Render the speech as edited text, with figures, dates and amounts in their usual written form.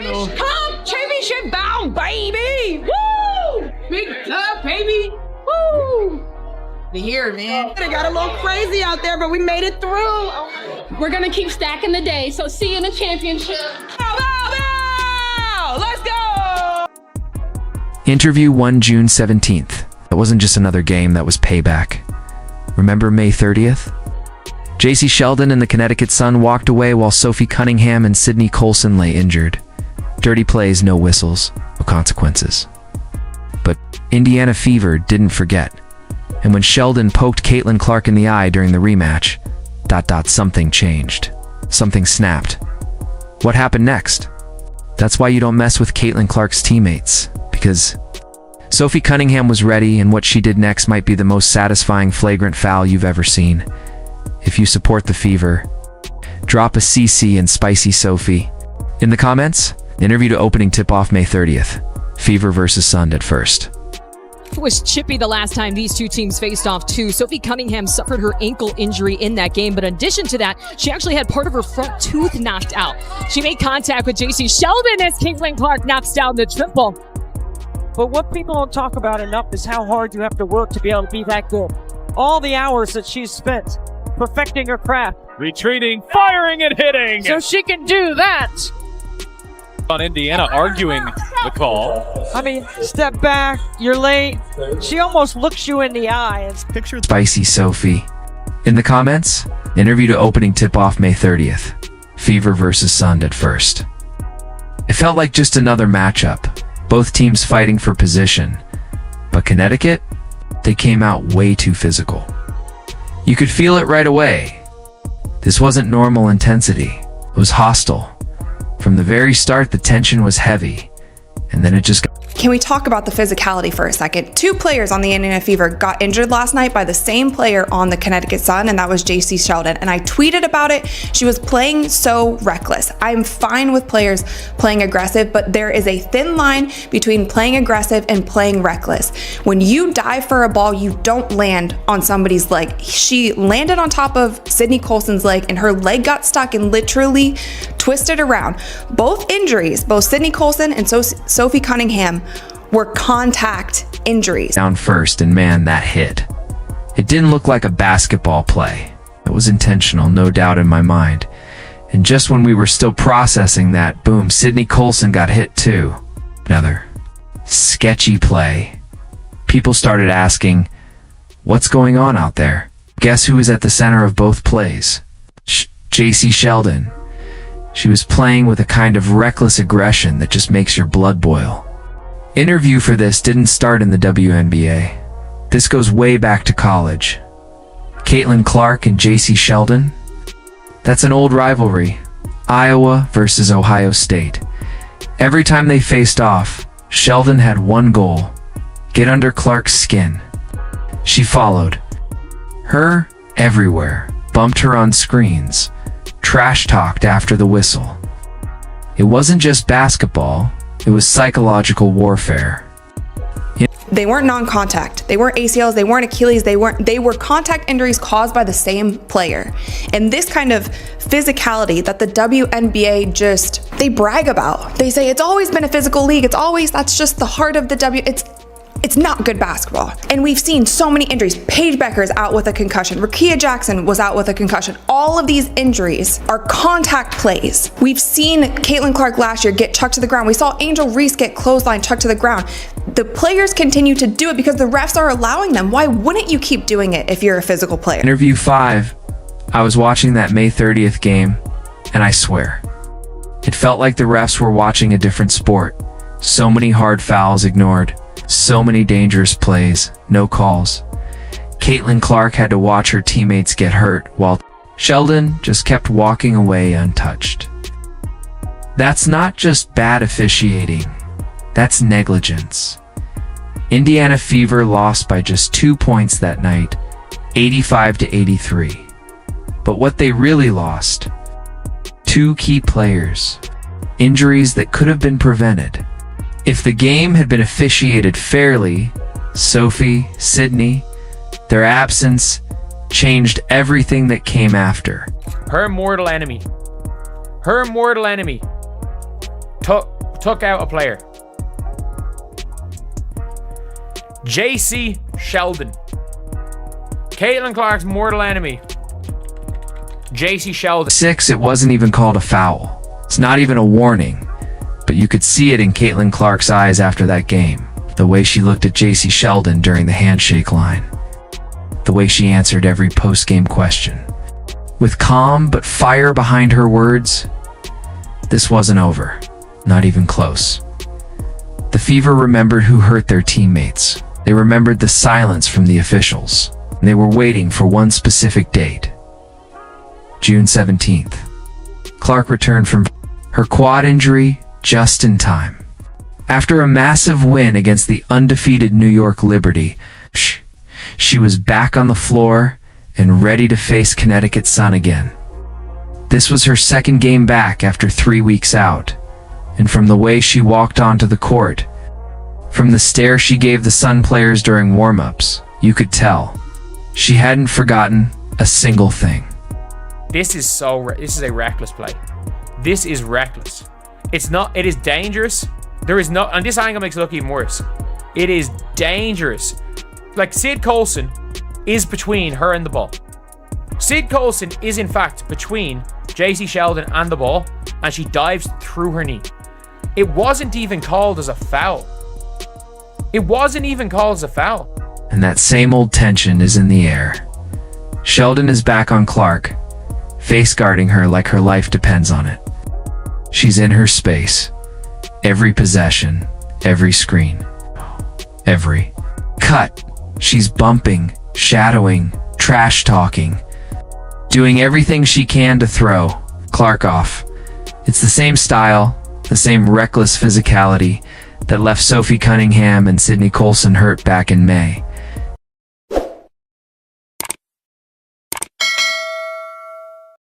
Come championship bound, baby! Woo! Big club, baby! Woo! Here, man. It got a little crazy out there, but we made it through. We're gonna keep stacking the day, so see you in the championship. Let's go! Interview 1 June 17th. That wasn't just another game, that was payback. Remember May 30th? Jacy Sheldon and the Connecticut Sun walked away while Sophie Cunningham and Sydney Colson lay injured. Dirty plays, no whistles, no consequences. But Indiana Fever didn't forget. And when Sheldon poked Caitlin Clark in the eye during the rematch, something changed. Something snapped. What happened next? That's why you don't mess with Caitlin Clark's teammates, because Sophie Cunningham was ready, and what she did next might be the most satisfying flagrant foul you've ever seen. If you support the Fever, drop a CC and Spicy Sophie. In the comments, interview to opening tip-off May 30th. Fever versus Sun at first. It was chippy the last time these two teams faced off too. Sophie Cunningham suffered her ankle injury in that game, but in addition to that, she actually had part of her front tooth knocked out. She made contact with Jacy Sheldon as Caitlin Clark knocks down the triple. But what people don't talk about enough is how hard you have to work to be able to be that good. All the hours that she's spent perfecting her craft. Retreating, firing, and hitting. So she can do that. On Indiana arguing the call. I mean, step back, you're late. She almost looks you in the eye. Picture Spicy Sophie. In the comments, interview to opening tip-off May 30th. Fever versus Sun at first. It felt like just another matchup. Both teams fighting for position. But Connecticut, they came out way too physical. You could feel it right away. This wasn't normal intensity. It was hostile. From the very start, the tension was heavy, and then it just got... Can we talk about the physicality for a second? Two players on the Indiana Fever got injured last night by the same player on the Connecticut Sun, and that was Jacy Sheldon. And I tweeted about it. She was playing so reckless. I'm fine with players playing aggressive, but there is a thin line between playing aggressive and playing reckless. When you dive for a ball, you don't land on somebody's leg. She landed on top of Sydney Colson's leg, and her leg got stuck and literally twisted around. Both injuries, both Sydney Colson and Sophie Cunningham, were contact injuries. Down first, and man, that hit. It didn't look like a basketball play. It was intentional, no doubt in my mind. And just when we were still processing that, boom, Sydney Colson got hit too. Another sketchy play. People started asking, what's going on out there? Guess who was at the center of both plays? Jacy Sheldon. She was playing with a kind of reckless aggression that just makes your blood boil. Interview for this didn't start in the WNBA. This goes way back to college. Caitlin Clark and Jacy Sheldon? That's an old rivalry. Iowa versus Ohio State. Every time they faced off, Sheldon had one goal: get under Clark's skin. She followed her everywhere, bumped her on screens, trash-talked after the whistle. It wasn't just basketball, it was psychological warfare. They weren't non-contact. They weren't ACLs, they weren't Achilles, they were contact injuries caused by the same player. And this kind of physicality that the WNBA they brag about. They say it's always been a physical league. That's just the heart of the it's not good basketball. And we've seen so many injuries. Paige Becker's out with a concussion. Rakia Jackson was out with a concussion. All of these injuries are contact plays. We've seen Caitlin Clark last year get chucked to the ground. We saw Angel Reese get clothesline chucked to the ground. The players continue to do it because the refs are allowing them. Why wouldn't you keep doing it if you're a physical player? Interview 5. I was watching that May 30th game, and I swear, it felt like the refs were watching a different sport. So many hard fouls ignored. So many dangerous plays, no calls. Caitlin Clark had to watch her teammates get hurt, while Sheldon just kept walking away untouched. That's not just bad officiating, that's negligence. Indiana Fever lost by just 2 points that night, 85-83. But what they really lost? 2 key players. Injuries that could have been prevented. If the game had been officiated fairly, Sophie, Sydney, their absence changed everything that came after. Her mortal enemy. Her mortal enemy took took out a player. Jacy Sheldon. Caitlin Clark's mortal enemy. Jacy Sheldon. 6, it wasn't even called a foul. It's not even a warning. But you could see it in Caitlin Clark's eyes after that game. The way she looked at Jacy Sheldon during the handshake line. The way she answered every post-game question. With calm but fire behind her words, this wasn't over. Not even close. The Fever remembered who hurt their teammates. They remembered the silence from the officials. And they were waiting for one specific date. June 17th. Clark returned from her quad injury just in time. After a massive win against the undefeated New York Liberty, she was back on the floor and ready to face Connecticut Sun again. This was her second game back after 3 weeks out, and from the way she walked onto the court, from the stare she gave the Sun players during warm-ups, you could tell she hadn't forgotten a single thing. This is a reckless play. This is reckless. It is dangerous. And this angle makes it look even worse. It is dangerous. Like, Sid Colson is between her and the ball. Sid Colson is in fact between Jacy Sheldon and the ball, and she dives through her knee. It wasn't even called as a foul. It wasn't even called as a foul. And that same old tension is in the air. Sheldon is back on Clark, face guarding her like her life depends on it. She's in her space. Every possession, every screen, every cut. She's bumping, shadowing, trash talking, doing everything she can to throw Clark off. It's the same style, the same reckless physicality that left Sophie Cunningham and Sydney Colson hurt back in May.